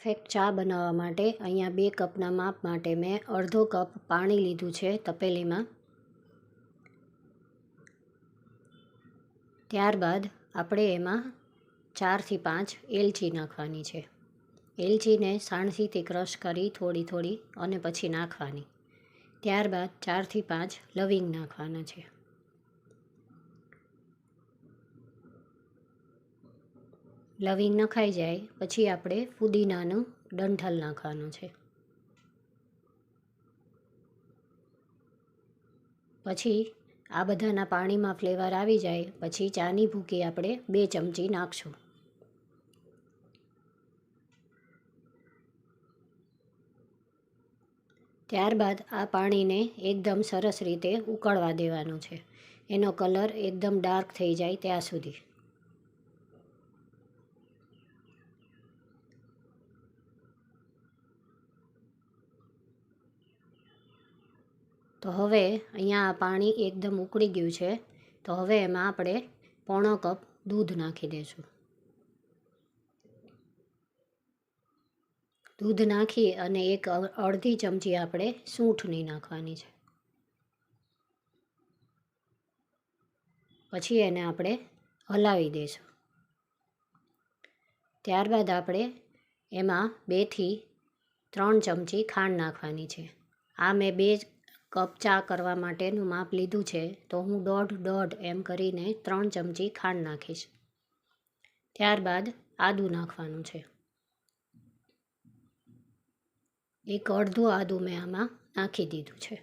Perfect ચા બનાવવા માટે અહીંયા 2 કપના માપ માટે મેં અડધો કપ પાણી લીધું છે તપેલીમાં. ત્યારબાદ આપણે એમાં 4 થી 5 એલચી નાખવાની છે. એલચીને સાણસીથી ક્રશ કરી થોડી અને પછી નાખવાની. ત્યારબાદ 4 થી 5 લવિંગ નાખવાના છે. લવિંગ નખાઈ જાય પછી આપણે ફુદીનાનું ડંઠલ નાખવાનું છે. પછી આ બધાના પાણીમાં ફ્લેવર આવી જાય પછી ચાની ભૂકી આપણે 2 ચમચી નાખશું. ત્યારબાદ આ પાણીને એકદમ સરસ રીતે ઉકળવા દેવાનું છે. એનો કલર એકદમ ડાર્ક થઈ જાય ત્યાં સુધી. તો હવે અહીંયા આ પાણી એકદમ ઉકળી ગયું છે. તો હવે એમાં આપણે 1/4 કપ દૂધ નાખી દઈશું. દૂધ નાખી અને અડધી ચમચી આપણે સૂંઠની નાખવાની છે. પછી એને આપણે હલાવી દઈશું. ત્યારબાદ આપણે એમાં 2 થી 3 ચમચી ખાંડ નાખવાની છે. આ મેં 2 કપ ચા કરવા માટેનું માપ લીધું છે તો હું દોઢ એમ કરીને 3 ચમચી ખાંડ નાખીશ. ત્યારબાદ આદું નાખવાનું છે. અડધું આદું મેં આમાં નાખી દીધું છે.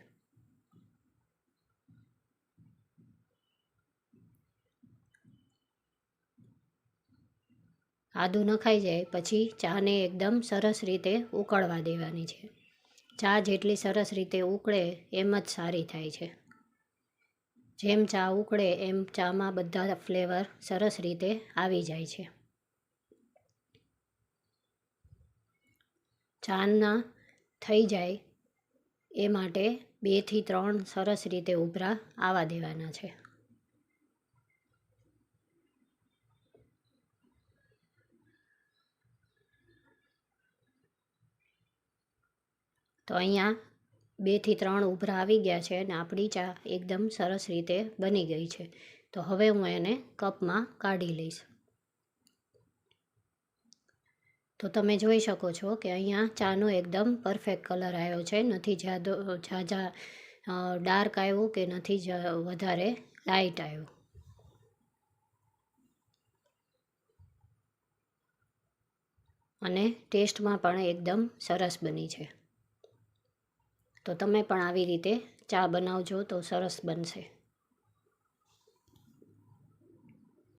આદું નખાઈ જાય પછી ચાને એકદમ સરસ રીતે ઉકળવા દેવાની છે. ચા જેટલી સરસ રીતે ઉકળે એમ જ સારી થાય છે. જેમ ચા ઉકળે એમ ચામાં બધા ફ્લેવર સરસ રીતે આવી જાય છે. ચાના થઈ જાય એ માટે 2 થી 3 સરસ રીતે ઉભરા આવવા દેવાના છે. તો અહીંયા 2 થી 3 ઉભરા આવી ગયા છે અને આપણી ચા એકદમ સરસ રીતે બની ગઈ છે. તો હવે હું એને કપમાં કાઢી લઈશ. તો તમે જોઈ શકો છો કે અહીંયા ચાનો એકદમ પરફેક્ટ કલર આવ્યો છે. નથી ઝાઝા ડાર્ક આવ્યો કે નથી વધારે લાઇટ આવ્યો. અને ટેસ્ટમાં પણ એકદમ સરસ બની છે. તો તમે પણ આવી રીતે ચા બનાવજો તો સરસ બનશે.